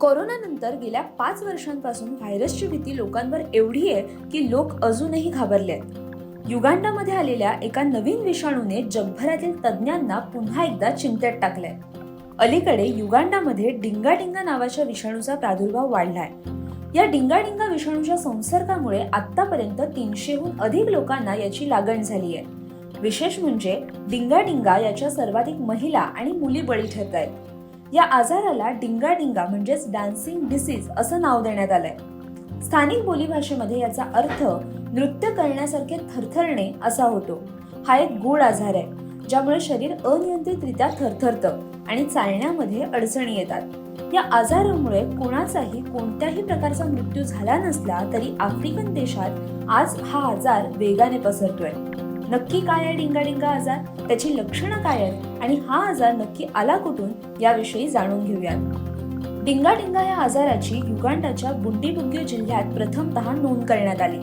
कोरोनानंतर गेल्या 5 वर्षांपासून व्हायरसची भीती लोकांवर एवढी आहे की लोक अजूनही घाबरले आहेत। युगांडामध्ये आलेल्या एका नवीन विषाणूने जगभरातील तज्ज्ञांना पुन्हा एकदा चिंतेत टाकलंय। अलीकडे युगांडामध्ये डिंगाडिंगा नावाच्या विषाणूचा प्रादुर्भाव वाढलाय। या डिंगाडिंगा विषाणूच्या संसर्गामुळे आतापर्यंत 300हून अधिक लोकांना याची लागण झाली आहे। विशेष म्हणजे डिंगाडिंगा याच्या सर्वाधिक महिला आणि मुली बळी ठरत आहेत। या आजाराला डिंगाडिंगा म्हणजेच डान्सिंग डिसीज असं नाव देण्यात आलंय। स्थानिक बोलीभाषेमध्ये याचा अर्थ नृत्य करण्यासारखे थरथरणे असा होतो। हा एक गूढ आजार आहे ज्यामुळे शरीर अनियंत्रितरित्या थरथरतं आणि चालण्यामध्ये अडचणी येतात। या आजारामुळे कोणाचाही कोणत्याही प्रकारचा मृत्यू झाला नसला तरी आफ्रिकन देशात आज हा आजार वेगाने पसरतोय। नक्की काय आहे डिंगाडिंगा आजार, त्याची लक्षणं काय आहेत आणि हा आजार नक्की आला कुठून याविषयी जाणून घेऊयात। डिंगाडिंगा या आजाराची युगांडाच्या बुंडीबुग्यो जिल्ह्यात प्रथमतः नोंद करण्यात आली।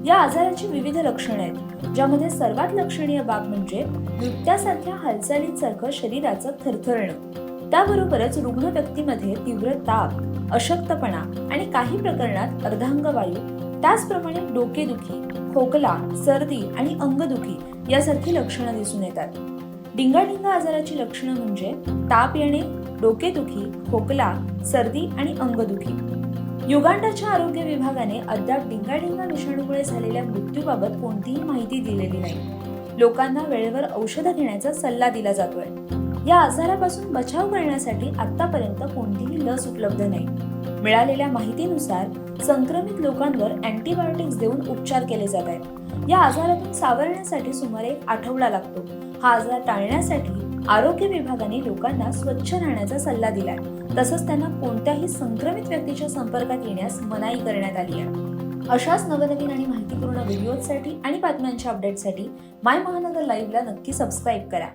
या आजाराची विविध लक्षणे आहेत, ज्यामध्ये सर्वात लक्षणीय बाब म्हणजे नृत्यासारख्या हालचालींसारखं शरीराचं थरथरणं। त्याबरोबरच रुग्ण व्यक्तीमध्ये तीव्र ताप, अशक्तपणा आणि काही प्रकरणात अर्धांगवायू, त्याचप्रमाणे डोकेदुखी, खोकला, सर्दी आणि अंगदुखी यासारखी लक्षणं दिसून येतात। डिंगाडिंगा आजाराची लक्षणं म्हणजे ताप येणे, डोकेदुखी, खोकला, सर्दी आणि अंगदुखी। युगांडाच्या आरोग्य विभागाने अद्याप डिंगाडिंगा विषाणूमुळे झालेल्या मृत्यूबाबत कोणतीही माहिती दिलेली नाही। लोकांना वेळेवर औषधं घेण्याचा सल्ला दिला जातोय। या आजारापासून बचाव करण्यासाठी आतापर्यंत कोणतीही लस उपलब्ध नाही। मिळालेल्या माहितीनुसार संक्रमित लोकांवर अँटीबायोटिक्स देऊन उपचार केले जात आहेत। या आजारातून सावरण्यासाठी सुमारे 1 आठवडा लागतो। हा आजार टाळण्यासाठी आरोग्य विभागाने लोकांना स्वच्छ राहण्याचा सल्ला दिलाय। तसंच त्यांना कोणत्याही संक्रमित व्यक्तीच्या संपर्कात येण्यास मनाई करण्यात आली आहे। अशाच नवनवीन आणि माहितीपूर्ण व्हिडिओसाठी आणि बातम्यांच्या अपडेटसाठी माय महानगर लाईव्हला नक्की सबस्क्राईब करा।